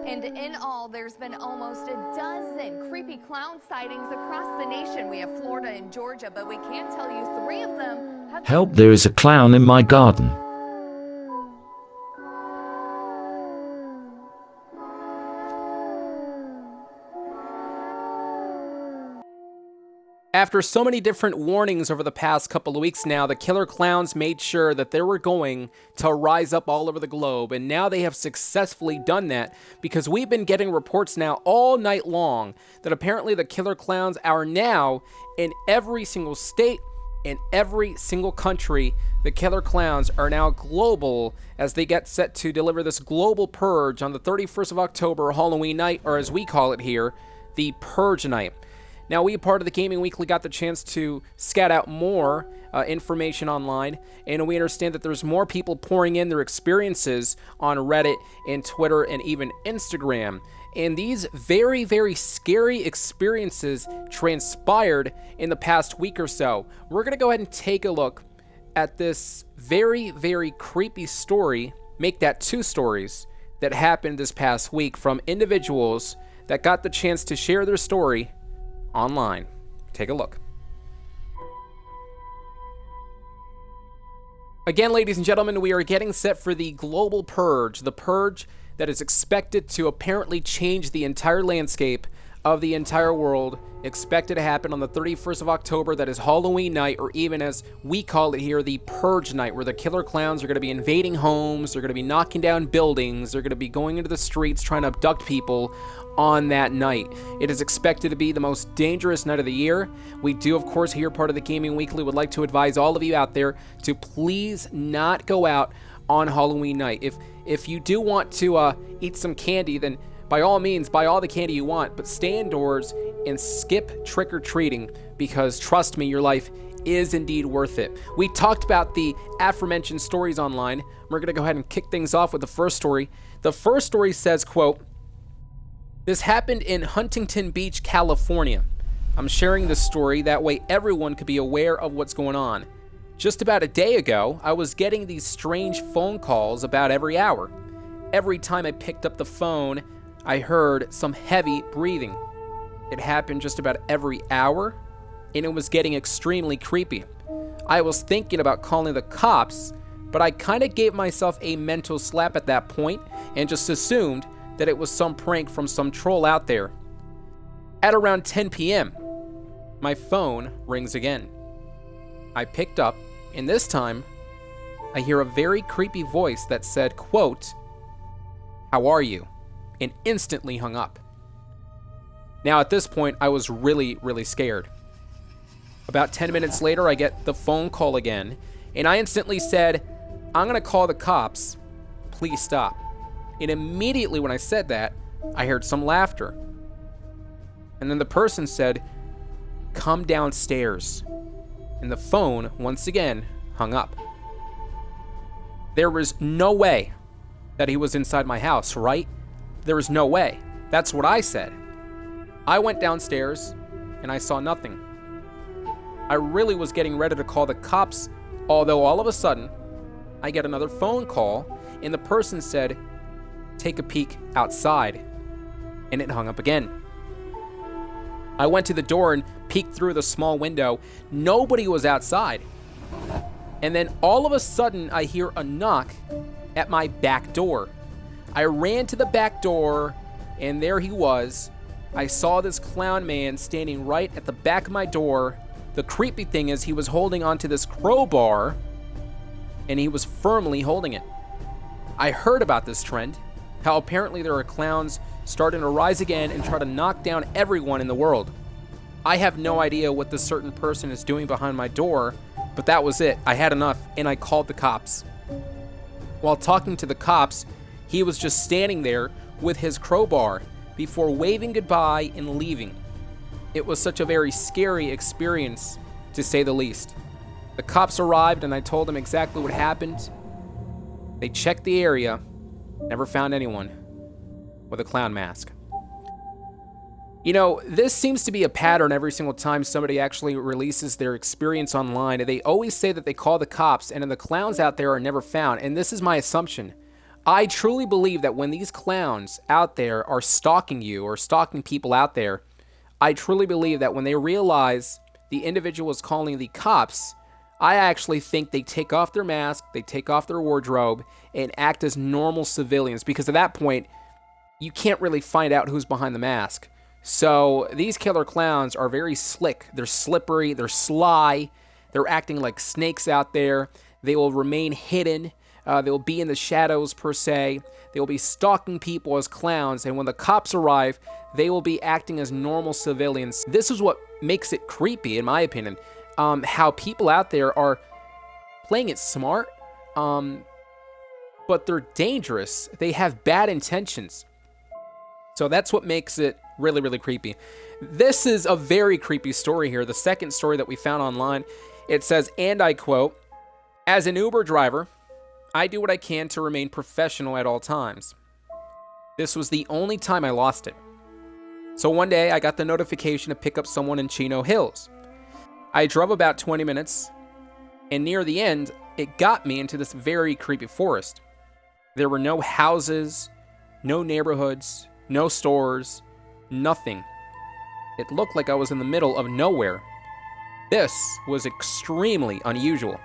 And in all, there's been almost a dozen creepy clown sightings across the nation. We have Florida and Georgia, but we can't tell you 3 of them have... Help, there is a clown in my garden. After so many different warnings over the past couple of weeks now, the killer clowns made sure that they were going to rise up all over the globe, and now they have successfully done that because we've been getting reports now all night long that apparently the killer clowns are now in every single state, in every single country. The killer clowns are now global as they get set to deliver this global purge on the 31st of October, Halloween night, or as we call it here, the Purge night. Now, we, part of the Gaming Weekly, got the chance to scout out more information online, and we understand that there's more people pouring in their experiences on Reddit and Twitter and even Instagram. And these very, very scary experiences transpired in the past week or so. We're going to go ahead and take a look at this very, very creepy story, make that 2 stories, that happened this past week from individuals that got the chance to share their story online. Take a look. Again, ladies and gentlemen, we are getting set for the global purge, the purge that is expected to apparently change the entire landscape of the entire world, expected to happen on the 31st of October. That is Halloween night, or even as we call it here, the Purge night, where the killer clowns are going to be invading homes, they're going to be knocking down buildings, they're going to be going into the streets trying to abduct people on that night. It is expected to be the most dangerous night of the year. We do, of course, here, part of the Gaming Weekly, would like to advise all of you out there to please not go out on Halloween night. If you do want to eat some candy, then by all means, buy all the candy you want, but stay indoors and skip trick-or-treating, because trust me, your life is indeed worth it. We talked about the aforementioned stories online. We're going to go ahead and kick things off with the first story. The first story says, quote, "This happened in Huntington Beach, California. I'm sharing this story, that way everyone could be aware of what's going on. Just about a day ago, I was getting these strange phone calls about every hour. Every time I picked up the phone, I heard some heavy breathing. It happened just about every hour, and it was getting extremely creepy. I was thinking about calling the cops, but I kind of gave myself a mental slap at that point and just assumed that it was some prank from some troll out there. At around 10 p.m., my phone rings again. I picked up, and this time, I hear a very creepy voice that said, quote, 'How are you?' and instantly hung up. Now, at this point, I was really, really scared. About 10 minutes later, I get the phone call again, and I instantly said, 'I'm gonna call the cops. Please stop.' And immediately when I said that, I heard some laughter. And then the person said, 'Come downstairs.' And the phone, once again, hung up. There was no way that he was inside my house, right? There was no way. That's what I said. I went downstairs, and I saw nothing. I really was getting ready to call the cops, although all of a sudden, I get another phone call, and the person said, 'Take a peek outside,' and it hung up again. I went to the door and peeked through the small window. Nobody was outside. And then all of a sudden, I hear a knock at my back door. I ran to the back door, and there he was. I saw this clown man standing right at the back of my door. The creepy thing is he was holding onto this crowbar, and he was firmly holding it. I heard about this trend, how apparently there are clowns starting to rise again and try to knock down everyone in the world. I have no idea what this certain person is doing behind my door, but that was it. I had enough, and I called the cops. While talking to the cops, he was just standing there with his crowbar before waving goodbye and leaving. It was such a very scary experience, to say the least. The cops arrived, and I told them exactly what happened. They checked the area, never found anyone with a clown mask. You know, this seems to be a pattern every single time somebody actually releases their experience online. They always say that they call the cops, and then the clowns out there are never found. And this is my assumption. I truly believe that when these clowns out there are stalking you or stalking people out there, I truly believe that when they realize the individual is calling the cops, I actually think they take off their mask, they take off their wardrobe, and act as normal civilians, because at that point, you can't really find out who's behind the mask. So these killer clowns are very slick. They're slippery, they're sly, they're acting like snakes out there. They will remain hidden. They will be in the shadows, per se. They will be stalking people as clowns, and when the cops arrive, they will be acting as normal civilians. This is what makes it creepy, in my opinion. How people out there are playing it smart, but they're dangerous. They have bad intentions. So that's what makes it really, really creepy. This is a very creepy story here. The second story that we found online, it says, and I quote, "As an Uber driver, I do what I can to remain professional at all times. This was the only time I lost it. So one day I got the notification to pick up someone in Chino Hills. I drove about 20 minutes, and near the end, it got me into this very creepy forest. There were no houses, no neighborhoods, no stores, nothing. It looked like I was in the middle of nowhere. This was extremely unusual.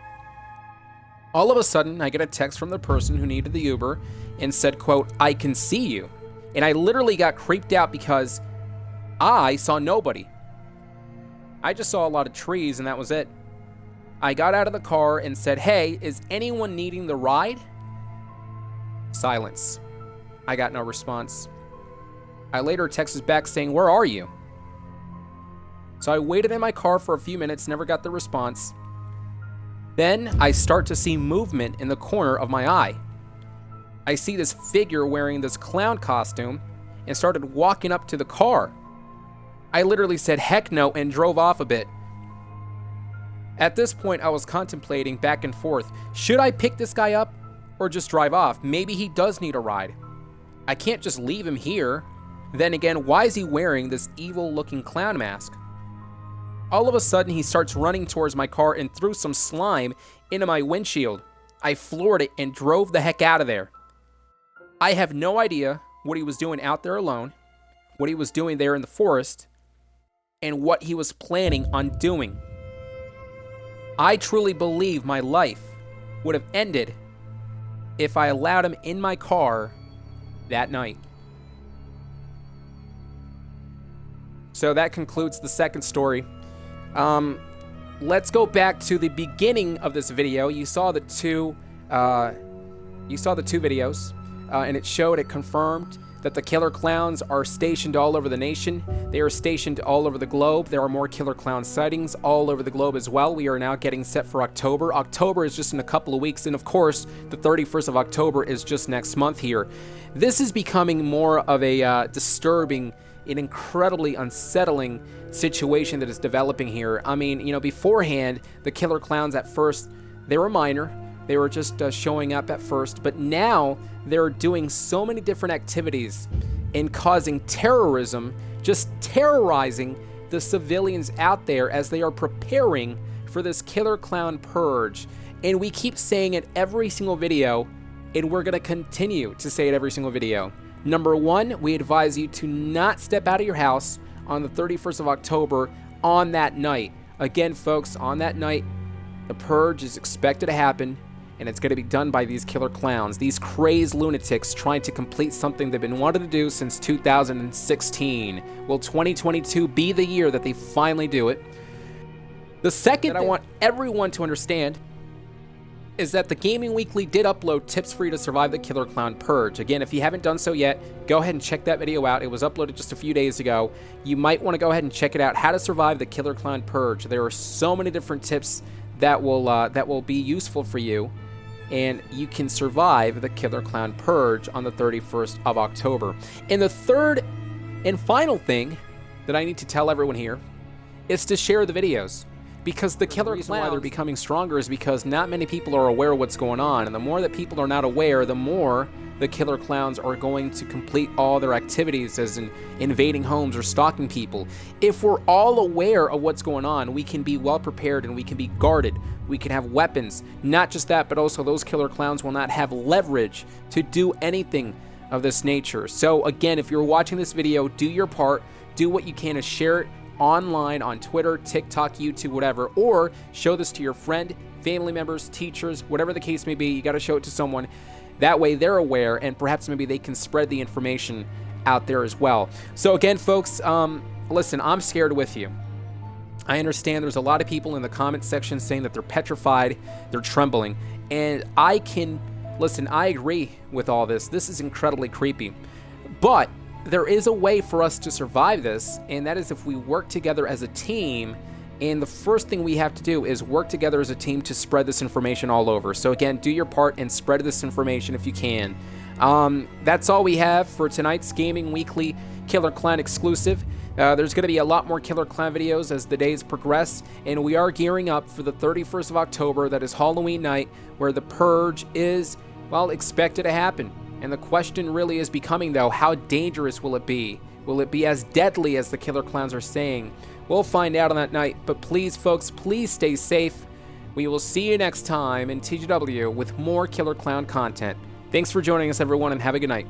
All of a sudden, I get a text from the person who needed the Uber and said, quote, 'I can see you.' And I literally got creeped out because I saw nobody. I just saw a lot of trees and that was it. I got out of the car and said, 'Hey, is anyone needing the ride?' Silence. I got no response. I later texted back saying, 'Where are you?' So I waited in my car for a few minutes, never got the response. Then I start to see movement in the corner of my eye. I see this figure wearing this clown costume and started walking up to the car. I literally said heck no and drove off a bit. At this point, I was contemplating back and forth. Should I pick this guy up or just drive off? Maybe he does need a ride. I can't just leave him here. Then again, why is he wearing this evil-looking clown mask? All of a sudden, he starts running towards my car and threw some slime into my windshield. I floored it and drove the heck out of there. I have no idea what he was doing out there alone, what he was doing there in the forest, and what he was planning on doing. I truly believe my life would have ended if I allowed him in my car that night. So that concludes the second story. Let's go back to the beginning of this video. You saw the two videos, and it confirmed that the killer clowns are stationed all over the nation. They are stationed all over the globe. There are more killer clown sightings all over the globe as well. We are now getting set for October. October is just in a couple of weeks, and of course, the 31st of October is just next month here. This is becoming more of a disturbing, an incredibly unsettling situation that is developing here. I mean, beforehand, the killer clowns at first, they were minor. They were just showing up at first, but now they're doing so many different activities and causing terrorism, just terrorizing the civilians out there as they are preparing for this killer clown purge. And we keep saying it every single video, and we're going to continue to say it every single video. Number one, we advise you to not step out of your house on the 31st of October on that night. Again, folks, on that night, the purge is expected to happen, and it's going to be done by these killer clowns, these crazed lunatics trying to complete something they've been wanting to do since 2016. Will 2022 be the year that they finally do it? The second that I want everyone to understand is that the Gaming Weekly did upload tips for you to survive the killer clown purge. Again, if you haven't done so yet, go ahead and check that video out. It was uploaded just a few days ago. You might want to go ahead and check it out, how to survive the killer clown purge. There are so many different tips that will be useful for you, and you can survive the killer clown purge on the 31st of October. And the third and final thing that I need to tell everyone here is to share the videos. Because the killer clowns, why they're becoming stronger is because not many people are aware of what's going on. And the more that people are not aware, the more the killer clowns are going to complete all their activities, as in invading homes or stalking people. If we're all aware of what's going on, we can be well prepared and we can be guarded. We can have weapons. Not just that, but also those killer clowns will not have leverage to do anything of this nature. So again, if you're watching this video, do your part. Do what you can to share it online on Twitter, TikTok, YouTube, whatever, or show this to your friend, family members, teachers, whatever the case may be. You got to show it to someone. That way they're aware, and perhaps maybe they can spread the information out there as well. So again, folks, listen, I'm scared with you. I understand there's a lot of people in the comment section saying that they're petrified, they're trembling, and I agree with all this. This is incredibly creepy. But there is a way for us to survive this, and that is if we work together as a team. And the first thing we have to do is work together as a team to spread this information all over. So again, do your part and spread this information if you can. That's all we have for tonight's Gaming Weekly Killer Clown exclusive. There's going to be a lot more Killer Clown videos as the days progress, and we are gearing up for the 31st of October. That is Halloween night, where the Purge is, well, expected to happen. And the question really is becoming, though, how dangerous will it be? Will it be as deadly as the killer clowns are saying? We'll find out on that night, but please, folks, please stay safe. We will see you next time in TGW with more Killer Clown content. Thanks for joining us, everyone, and have a good night.